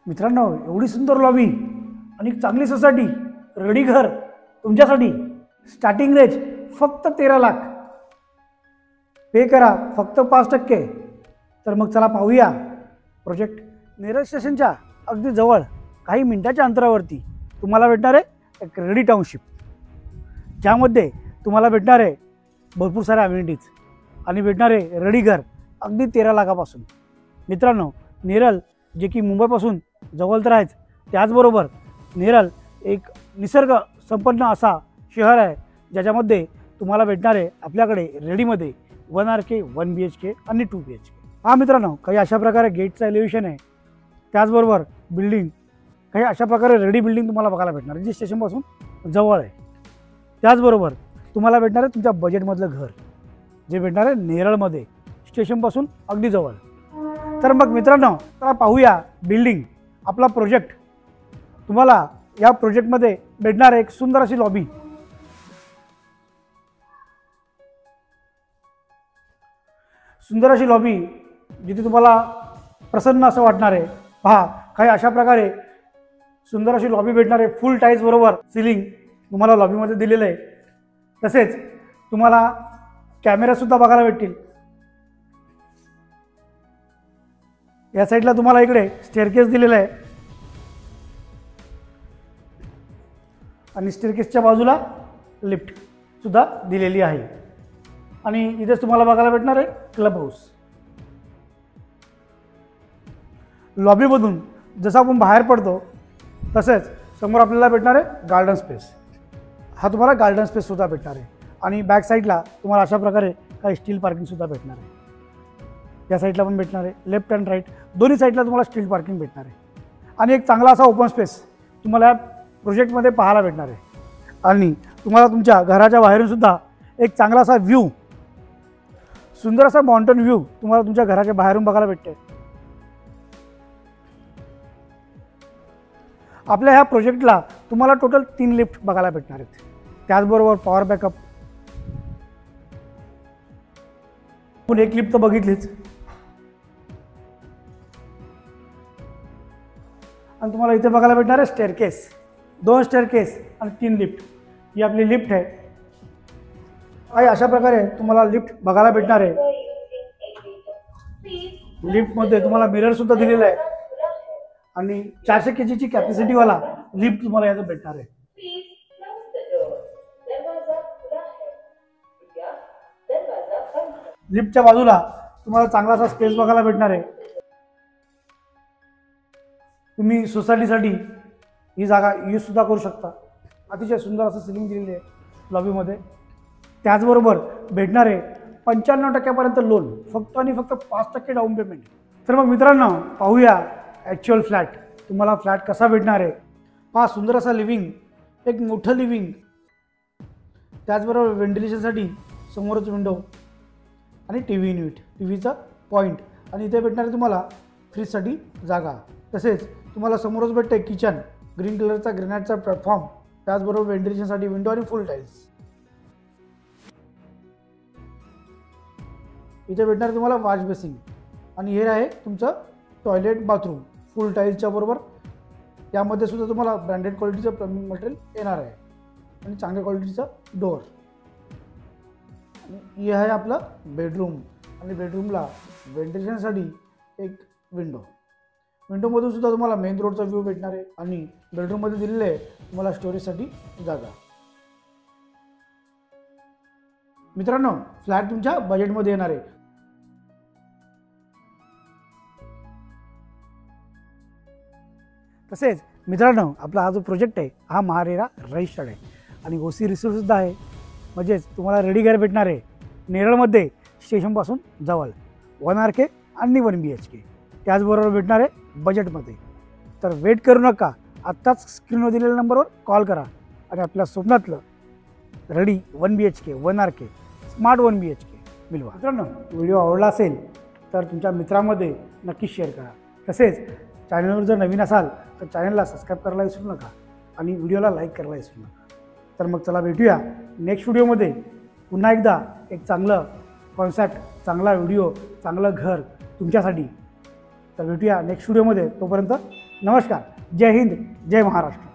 मित्रांनो, एवढी सुंदर लॉबी आणि चांगली सोसायटी, रेडी घर तुमच्यासाठी। स्टार्टिंग रेंज फक्त 13 लाख, पे करा फक्त 5%। तर मग चला पाहूया प्रोजेक्ट। नेरळ स्टेशनच्या अगदी जवळ काही मिनिटाच्या अंतरावरती तुम्हाला भेटणार आहे एक रेडी टाउनशिप, ज्यामध्ये तुम्हाला भेटणार आहे भरपूर साऱ्या अम्युनिटीज आणि भेटणार आहे रेडी घर अगदी 13 लाखापासून। मित्रांनो, नेरळ जे की मुंबईपासून जवळ तर आहेच, त्याचबरोबर नेरळ एक निसर्ग संपन्न असा शहर आहे, ज्याच्यामध्ये तुम्हाला भेटणार आहे आपल्याकडे रेडीमध्ये 1 RK 1 BHK आणि 2 BHK। हा मित्रांनो, काही अशा प्रकारे गेटचं एलिव्हेशन आहे, त्याचबरोबर बिल्डिंग काही अशा प्रकारे रेडी बिल्डिंग तुम्हाला बघायला भेटणार जी स्टेशनपासून जवळ आहे। त्याचबरोबर तुम्हाला भेटणार आहे तुमच्या बजेटमधलं घर, जे भेटणार आहे नेरळमध्ये स्टेशनपासून अगदी जवळ। तर मग मित्रांनो, चला पाहूया बिल्डिंग, आपला प्रोजेक्ट। तुम्हाला या प्रोजेक्टमध्ये भेटणार आहे एक सुंदर अशी लॉबी, सुंदर अशी लॉबी जिथे तुम्हाला प्रसन्न असं वाटणार आहे। पहा, काही अशा प्रकारे सुंदर अशी लॉबी भेटणार आहे, फुल टाईल्स बरोबर सीलिंग तुम्हाला लॉबीमध्ये दिलेलं आहे। तसेच तुम्हाला कॅमेरासुद्धा बघायला भेटतील। या साईडला तुम्हाला इकडे स्टेअरकेस दिलेला आहे आणि स्टेअरकेसच्या बाजूला लिफ्ट सुद्धा दिलेली आहे। आणि इथेच तुम्हाला बघायला भेटणार आहे क्लब हाऊस। लॉबीमधून जसं आपण बाहेर पडतो तसेच समोर आपल्याला भेटणार आहे गार्डन स्पेस। हा तुम्हाला गार्डन स्पेस सुद्धा भेटणार आहे आणि बॅक साईडला तुम्हाला अशा प्रकारे काही स्टील पार्किंग सुद्धा भेटणार आहे। या साईडला पण भेटणार आहे, लेफ्ट अँड राईट दोन्ही साईडला तुम्हाला स्टील पार्किंग भेटणार आहे आणि एक चांगला असा ओपन स्पेस तुम्हाला या प्रोजेक्टमध्ये पाहायला भेटणार आहे। आणि तुम्हाला तुमच्या घराच्या बाहेरून सुद्धा एक चांगला असा व्ह्यू, सुंदर असा माउंटेन व्ह्यू तुम्हाला तुमच्या घराच्या बाहेरून बघायला भेटते। आपल्या ह्या प्रोजेक्टला तुम्हाला टोटल 3 लिफ्ट बघायला भेटणार आहेत, त्याचबरोबर पॉवर बॅकअप। आपण एक लिफ्ट तर बघितलीच, आणि तुम्हाला इथे बघायला भेटणार आहे स्टेअरकेस, 2 स्टेअरकेस आणि 3 लिफ्ट। ही आपली लिफ्ट आहे। काही अशा प्रकारे तुम्हाला लिफ्ट बघायला भेटणार आहे। लिफ्टमध्ये तुम्हाला मिरर सुद्धा दिलेला आहे आणि 400 kg ची कॅपॅसिटीवाला लिफ्ट तुम्हाला यात भेटणार आहे। लिफ्टच्या बाजूला तुम्हाला चांगला असा स्पेस बघायला भेटणार आहे। तुम्ही सोसायटीसाठी ही जागा यूज सुद्धा करू शकता। अतिशय सुंदर असं सिलिंग दिलेली आहे लॉबीमध्ये। त्याचबरोबर भेटणार आहे 95% लोन, फक्त आणि फक्त 5% डाऊन पेमेंट। तर मग मित्रांनो, पाहूया ॲक्च्युअल फ्लॅट, तुम्हाला फ्लॅट कसा भेटणार आहे। पहा, सुंदर असा लिव्हिंग, एक मोठं लिव्हिंग, त्याचबरोबर व्हेंटिलेशनसाठी समोरच विंडो आणि TV युनिट, TVचा पॉईंट, आणि इथे भेटणार आहे तुम्हाला फ्रीजसाठी जागा। तसेच तुम्हाला समोरच भेटते किचन, ग्रीन कलरचा ग्रेनाइटचा प्लॅटफॉर्म, त्याचबरोबर व्हेंटिलेशनसाठी विंडो आणि फुल टाईल्स। इथे भेटणार तुम्हाला वॉश बेसिंग आणि हे आहे तुमचं टॉयलेट बाथरूम, फुल टाईल्सच्या बरोबर। यामध्ये सुद्धा तुम्हाला ब्रँडेड क्वालिटीचं प्लंबिंग मटेरियल येणार आहे आणि चांगल्या क्वालिटीचा डोअर। आणि हे आहे आपलं बेडरूम आणि बेडरूमला व्हेंटिलेशनसाठी एक विंडो। विंडोमधून सुद्धा तुम्हाला मेन रोडचा व्ह्यू भेटणार आहे आणि बेडरूममध्ये दिलेले आहे तुम्हाला स्टोरेजसाठी जागा। मित्रांनो, फ्लॅट तुमच्या बजेटमध्ये येणार आहे। तसेच मित्रांनो, आपला हा जो प्रोजेक्ट आहे हा महारेरा रजिस्टर्ड आहे आणि OC रिसिव्ह सुद्धा आहे, म्हणजेच तुम्हाला रेडी घर भेटणार आहे नेरळमध्ये स्टेशनपासून जवळ 1 RK आणि 1 BHK, त्याचबरोबर भेटणार आहे बजेटमध्ये। तर वेट करू नका, आत्ताच स्क्रीनवर दिलेल्या नंबरवर कॉल करा आणि आपल्या स्वप्नातलं ready 1 BHK 1 RK smart 1 BHK मिळवा। मित्रांनो, व्हिडिओ आवडला असेल तर तुमच्या मित्रांमध्ये नक्की शेअर करा। तसेच चॅनलवर जर नवीन असाल तर चॅनलला सबस्क्राईब करायला विसरू नका आणि व्हिडिओला लाईक करायला विसरू नका। तर मग चला भेटूया नेक्स्ट व्हिडिओमध्ये। पुन्हा एकदा एक चांगलं कॉन्सेप्ट, चांगला व्हिडिओ, चांगलं घर तुमच्यासाठी। तर भेटूया नेक्स्ट व्हिडिओमध्ये. तोपर्यंत नमस्कार. जय हिंद, जय महाराष्ट्र.